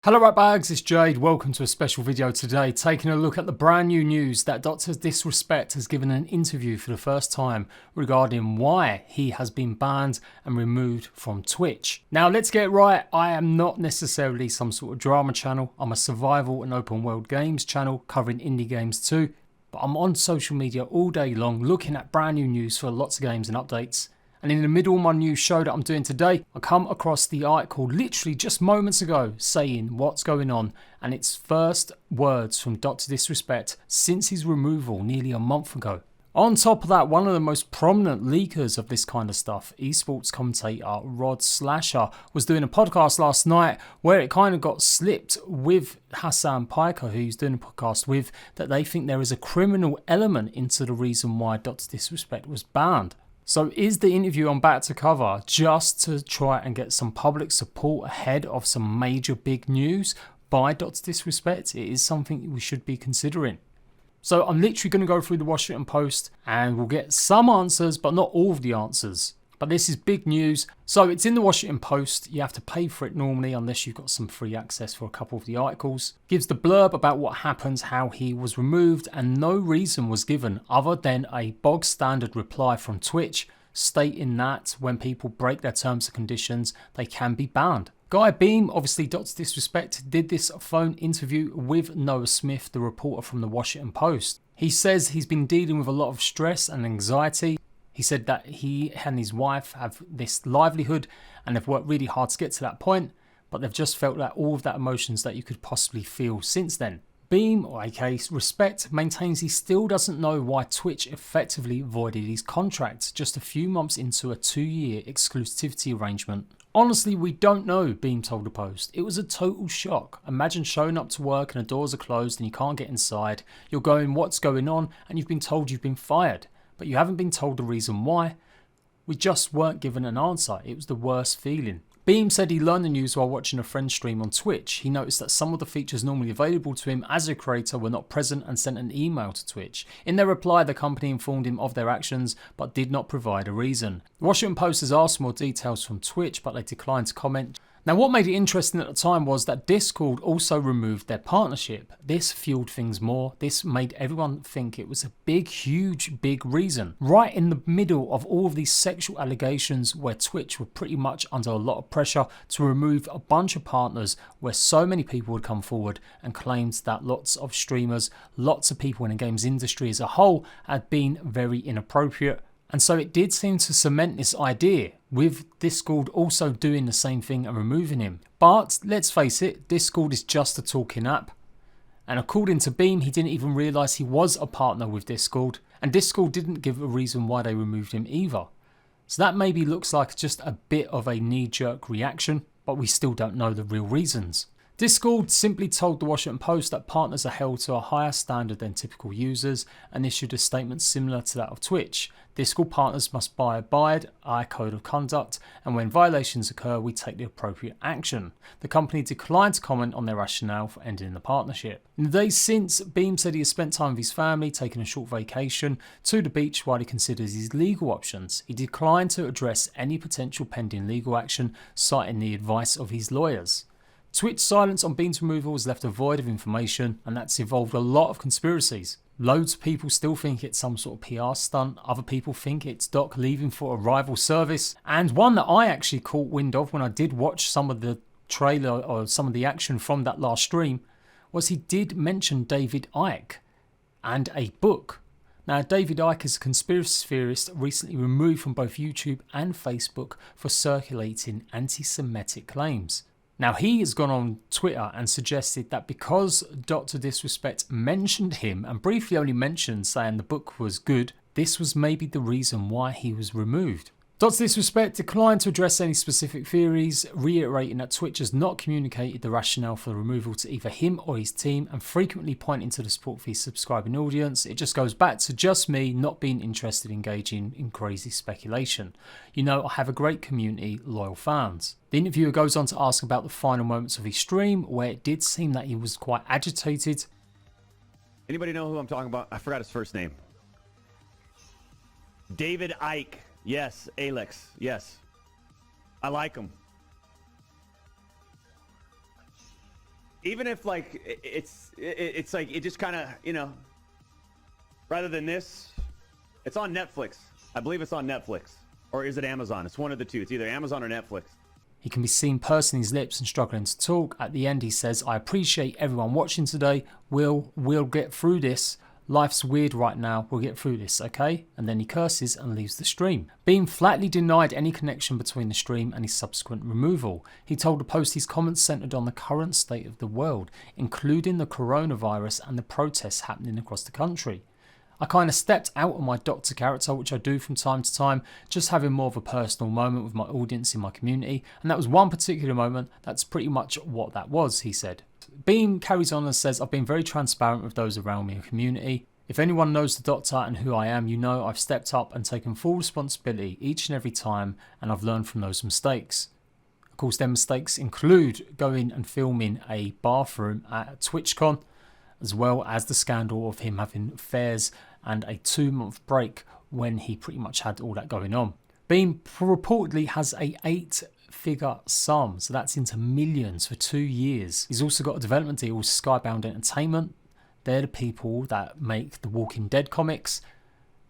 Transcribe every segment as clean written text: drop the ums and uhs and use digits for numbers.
Hello ratbags, it's Jade. Welcome to a special video today, taking a look at the brand new news that Dr. Disrespect has given an interview for the first time regarding why he has been banned and removed from Twitch. Now let's get it right, I am not necessarily some sort of drama channel. I'm a survival and open world games channel covering indie games too, but I'm on social media all day long looking at brand new news for lots of games and updates. And in the middle of my new show that I'm doing today, I come across the article literally just moments ago saying what's going on, and it's first words from Dr. Disrespect since his removal nearly a month ago. On top of that, one of the most prominent leakers of this kind of stuff, esports commentator Rod Slasher, was doing a podcast last night where it kind of got slipped with Hassan Piker, who he's doing a podcast with, that they think there is a criminal element into the reason why Dr. Disrespect was banned. So is the interview I'm about to cover just to try and get some public support ahead of some major big news by Dr. Disrespect? It is something we should be considering. So I'm literally going to go through the Washington Post and we'll get some answers, but not all of the answers. But this is big news. So it's in the Washington Post. You have to pay for it normally unless you've got some free access for a couple of the articles. Gives the blurb about what happens, how he was removed, and no reason was given other than a bog standard reply from Twitch stating that when people break their terms and conditions, they can be banned. Guy Beam, obviously Dr. Disrespect, did this phone interview with Noah Smith, the reporter from the Washington Post. He says he's been dealing with a lot of stress and anxiety. He said that he and his wife have this livelihood and they've worked really hard to get to that point, but they've just felt that all of that emotions that you could possibly feel since then. Beam, or aka Respect, maintains he still doesn't know why Twitch effectively voided his contract just a few months into a 2-year exclusivity arrangement. Honestly, we don't know, Beam told the Post. It was a total shock. Imagine showing up to work and the doors are closed and you can't get inside. You're going, what's going on? And you've been told you've been fired. But you haven't been told the reason why. We just weren't given an answer. It was the worst feeling. Beam said he learned the news while watching a friend stream on Twitch. He noticed that some of the features normally available to him as a creator were not present and sent an email to Twitch. In their reply, the company informed him of their actions but did not provide a reason. The Washington Post has asked for more details from Twitch, but they declined to comment. Now, what made it interesting at the time was that Discord also removed their partnership. This fueled things more. This made everyone think it was a big reason. Right in the middle of all of these sexual allegations where Twitch were pretty much under a lot of pressure to remove a bunch of partners, where so many people would come forward and claimed that lots of streamers, lots of people in the games industry as a whole had been very inappropriate. And so it did seem to cement this idea, with Discord also doing the same thing and removing him. But let's face it, Discord is just a talking app. And according to Beam, he didn't even realise he was a partner with Discord. And Discord didn't give a reason why they removed him either. So that maybe looks like just a bit of a knee-jerk reaction, but we still don't know the real reasons. Discord simply told the Washington Post that partners are held to a higher standard than typical users and issued a statement similar to that of Twitch. Discord partners must abide our code of conduct, and when violations occur, we take the appropriate action. The company declined to comment on their rationale for ending the partnership. In the days since, Beam said he has spent time with his family, taking a short vacation to the beach while he considers his legal options. He declined to address any potential pending legal action, citing the advice of his lawyers. Twitch silence on Beam's removal has left a void of information, and that's evolved a lot of conspiracies. Loads of people still think it's some sort of PR stunt, other people think it's Doc leaving for a rival service, and one that I actually caught wind of when I did watch some of the trailer or some of the action from that last stream was he did mention David Icke and a book. Now, David Icke is a conspiracy theorist recently removed from both YouTube and Facebook for circulating anti-Semitic claims. Now, he has gone on Twitter and suggested that because Dr. Disrespect mentioned him and briefly only mentioned saying the book was good, this was maybe the reason why he was removed. Dr. Disrespect declined to address any specific theories, reiterating that Twitch has not communicated the rationale for the removal to either him or his team, and frequently pointing to the support for his subscribing audience. It just goes back to just me not being interested in engaging in crazy speculation. You know, I have a great community, loyal fans. The interviewer goes on to ask about the final moments of his stream, where it did seem that he was quite agitated. Anybody know who I'm talking about? I forgot his first name. David Icke. Yes, Alex. Yes. I like him. even if like it's like it just kind of, you know, rather than this, it's on Netflix. I believe it's on Netflix, or is it Amazon? It's one of the two. It's either Amazon or Netflix. He can be seen pursing his lips and struggling to talk. At the end he says, "I appreciate everyone watching today. We'll get through this. Life's weird right now. We'll get through this, okay?" And then he curses and leaves the stream. Beam flatly denied any connection between the stream and his subsequent removal. He told the Post his comments centered on the current state of the world, including the coronavirus and the protests happening across the country. "I kind of stepped out of my doctor character, which I do from time to time, just having more of a personal moment with my audience in my community, and that was one particular moment. That's pretty much what that was," he said. Beam carries on and says, "I've been very transparent with those around me in the community. If anyone knows the Doctor and who I am, you know I've stepped up and taken full responsibility each and every time, and I've learned from those mistakes." Of course, their mistakes include going and filming a bathroom at TwitchCon, as well as the scandal of him having affairs and a 2-month break when he pretty much had all that going on. Beam reportedly has a 8-figure sum, so that's into millions for 2 years. He's also got a development deal with Skybound Entertainment. They're the people that make the Walking Dead comics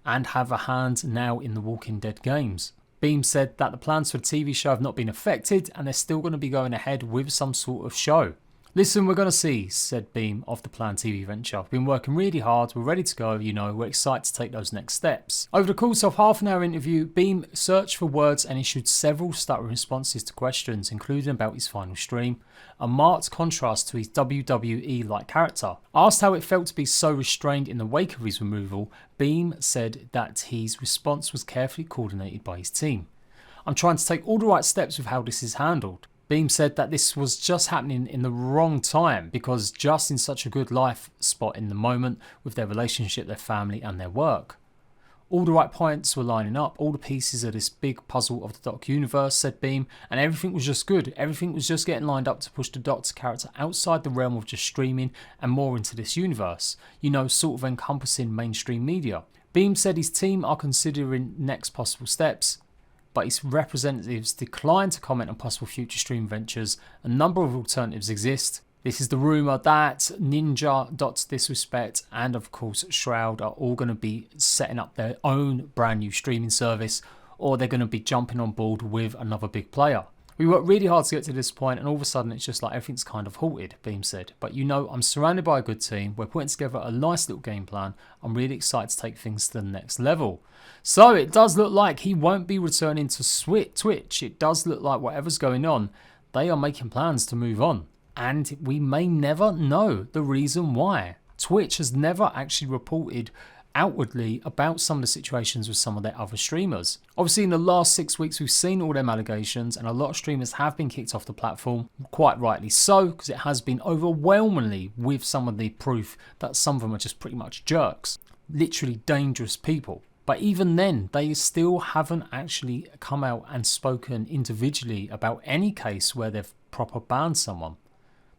and have a hand now in the Walking Dead games. Beam said that the plans for the TV show have not been affected and they're still going to be going ahead with some sort of show. "Listen, we're going to see," said Beam of the planned TV venture. "I've been working really hard, we're ready to go, you know, we're excited to take those next steps." Over the course of half an hour interview, Beam searched for words and issued several stuttering responses to questions, including about his final stream, a marked contrast to his WWE-like character. Asked how it felt to be so restrained in the wake of his removal, Beam said that his response was carefully coordinated by his team. "I'm trying to take all the right steps with how this is handled." Beam said that this was just happening in the wrong time because just in such a good life spot in the moment with their relationship, their family and their work. "All the right points were lining up, all the pieces of this big puzzle of the Doctor universe," said Beam, "and everything was just good. Everything was just getting lined up to push the Doctor character outside the realm of just streaming and more into this universe, you know, sort of encompassing mainstream media." Beam said his team are considering next possible steps, but his representatives declined to comment on possible future stream ventures. A number of alternatives exist. This is the rumour that Ninja, Disrespect and of course Shroud are all going to be setting up their own brand new streaming service, or they're going to be jumping on board with another big player. "We worked really hard to get to this point and all of a sudden it's just like everything's kind of halted," Beam said. "But you know, I'm surrounded by a good team. We're putting together a nice little game plan. I'm really excited to take things to the next level." So it does look like he won't be returning to Twitch. It does look like whatever's going on, they are making plans to move on. And we may never know the reason why. Twitch has never actually reported outwardly about some of the situations with some of their other streamers. Obviously in the last 6 weeks we've seen all them allegations and a lot of streamers have been kicked off the platform, quite rightly so, because it has been overwhelmingly with some of the proof that some of them are just pretty much jerks, literally dangerous people. But even then, they still haven't actually come out and spoken individually about any case where they've proper banned someone.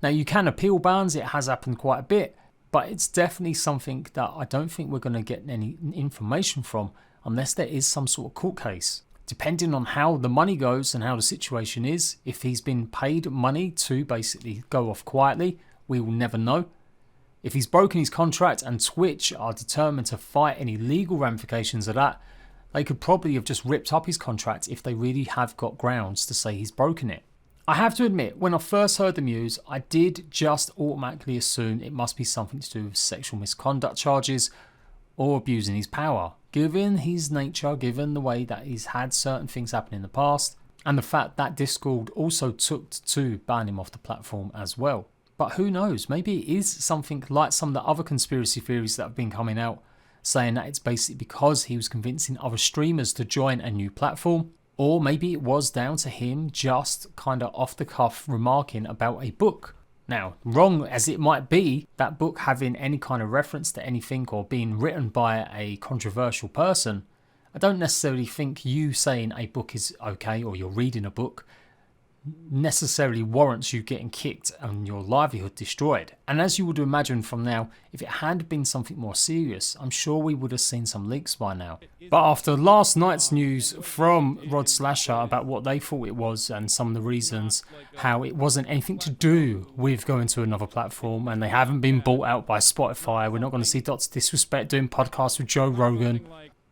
Now you can appeal bans, it has happened quite a bit, but it's definitely something that I don't think we're going to get any information from unless there is some sort of court case. Depending on how the money goes and how the situation is, if he's been paid money to basically go off quietly, we will never know. If he's broken his contract and Twitch are determined to fight any legal ramifications of that, they could probably have just ripped up his contract if they really have got grounds to say he's broken it. I have to admit, when I first heard the news, I did just automatically assume it must be something to do with sexual misconduct charges or abusing his power. Given his nature, given the way that he's had certain things happen in the past, and the fact that Discord also took to ban him off the platform as well. But who knows, maybe it is something like some of the other conspiracy theories that have been coming out, saying that it's basically because he was convincing other streamers to join a new platform, or maybe it was down to him just kind of off the cuff remarking about a book. Now, wrong as it might be, that book having any kind of reference to anything or being written by a controversial person, I don't necessarily think you saying a book is okay or you're reading a book necessarily warrants you getting kicked and your livelihood destroyed. And as you would imagine from now, if it had been something more serious, I'm sure we would have seen some leaks by now. But after last night's news from Rod Slasher about what they thought it was and some of the reasons, how it wasn't anything to do with going to another platform and they haven't been bought out by Spotify, we're not going to see Dr. Disrespect doing podcasts with Joe Rogan.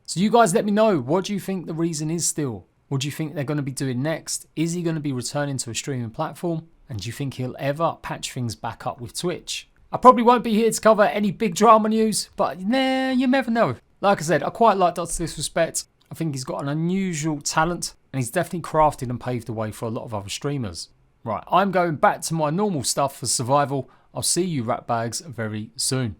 So you guys let me know, what do you think the reason is still? What do you think they're going to be doing next? Is he going to be returning to a streaming platform? And do you think he'll ever patch things back up with Twitch? I probably won't be here to cover any big drama news, but nah, you never know. Like I said, I quite like Dr. Disrespect. I think he's got an unusual talent and he's definitely crafted and paved the way for a lot of other streamers. Right, I'm going back to my normal stuff for survival. I'll see you rat bags very soon.